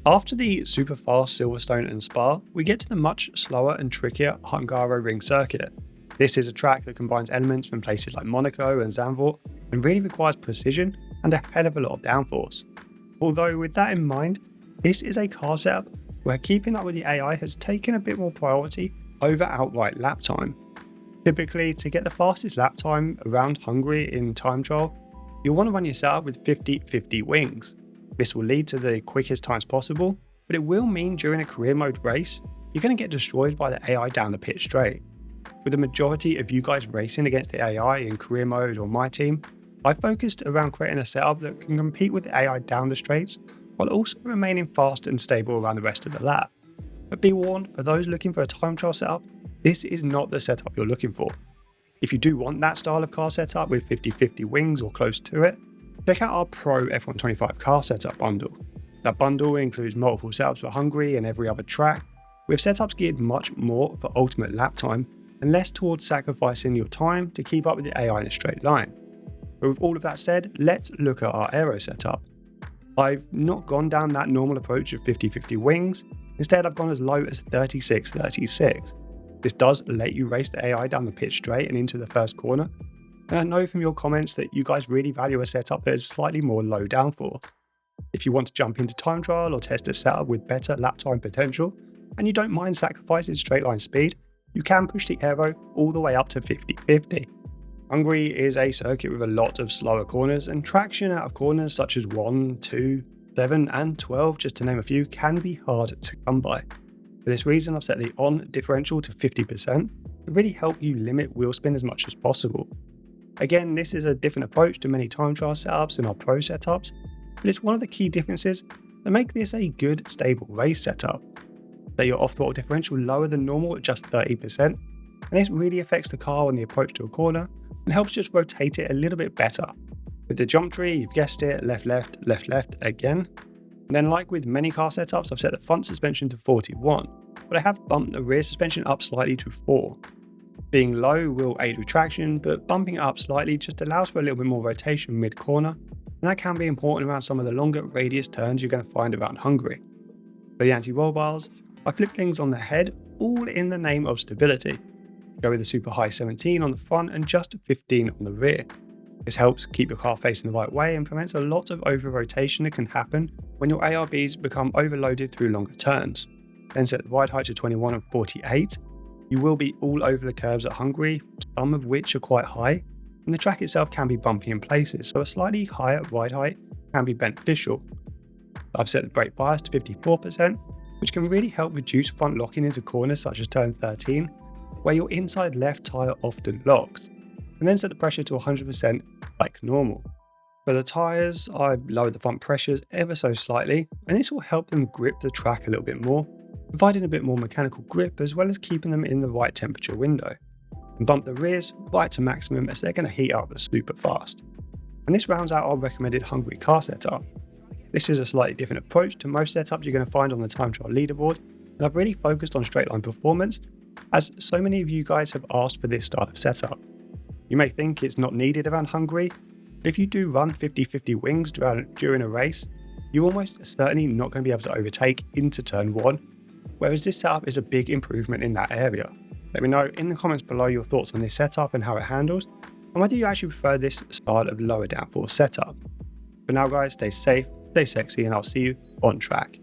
After the super fast Silverstone and Spa, we get to the much slower and trickier Hungary ring circuit. This is a track that combines elements from places like Monaco and Zandvoort and really requires precision and a hell of a lot of downforce. Although with that in mind, this is a car setup where keeping up with the AI has taken a bit more priority over outright lap time. Typically, to get the fastest lap time around Hungary in time trial, you'll want to run your setup with 50-50 wings. This will lead to the quickest times possible, but it will mean during a career mode race, you're going to get destroyed by the AI down the pit straight. With the majority of you guys racing against the AI in career mode or my team, I focused around creating a setup that can compete with the AI down the straights while also remaining fast and stable around the rest of the lap. But be warned, for those looking for a time trial setup, this is not the setup you're looking for. If you do want that style of car setup with 50-50 wings or close to it, check out our Pro F125 car setup bundle. That bundle includes multiple setups for Hungary and every other track, with setups geared much more for ultimate lap time and less towards sacrificing your time to keep up with the AI in a straight line. But with all of that said, let's look at our Aero setup. I've not gone down that normal approach of 50-50 wings, instead I've gone as low as 36-36. This does let you race the AI down the pit straight and into the first corner, and I know from your comments that you guys really value a setup that is slightly more low downforce. If you want to jump into time trial or test a setup with better lap time potential, and you don't mind sacrificing straight line speed, you can push the Aero all the way up to 50-50. Hungary is a circuit with a lot of slower corners, and traction out of corners such as 1, 2, 7 and 12, just to name a few, can be hard to come by. For this reason, I've set the on differential to 50% to really help you limit wheel spin as much as possible. Again, this is a different approach to many time trial setups in our pro setups, but it's one of the key differences that make this a good, stable race setup. Set your off-throttle differential lower than normal at just 30%, and this really affects the car on the approach to a corner and helps just rotate it a little bit better. With the geometry, you've guessed it, left, left, left, left again. And then like with many car setups, I've set the front suspension to 41, but I have bumped the rear suspension up slightly to 4. Being low will aid with traction, but bumping it up slightly just allows for a little bit more rotation mid-corner, and that can be important around some of the longer radius turns you're going to find around Hungary. For the anti-roll bars, I flip things on the head, all in the name of stability. Go with a super high 17 on the front and just 15 on the rear. This helps keep your car facing the right way and prevents a lot of over-rotation that can happen when your ARBs become overloaded through longer turns. Then set the ride height to 21 and 48. You will be all over the curves at Hungary, some of which are quite high, and the track itself can be bumpy in places, so a slightly higher ride height can be beneficial. I've set the brake bias to 54%, which can really help reduce front locking into corners such as turn 13, where your inside left tyre often locks, and then set the pressure to 100% like normal. For the tyres, I've lowered the front pressures ever so slightly, and this will help them grip the track a little bit more, providing a bit more mechanical grip as well as keeping them in the right temperature window. And bump the rears right to maximum as they're going to heat up super fast. And this rounds out our recommended Hungary car setup. This is a slightly different approach to most setups you're going to find on the time trial leaderboard, and I've really focused on straight line performance as so many of you guys have asked for this style of setup. You may think it's not needed around Hungary, but if you do run 50-50 wings during a race, you're almost certainly not going to be able to overtake into turn 1, whereas this setup is a big improvement in that area. Let me know in the comments below your thoughts on this setup and how it handles, and whether you actually prefer this style of lower downforce setup. For now guys, stay safe, stay sexy, and I'll see you on track.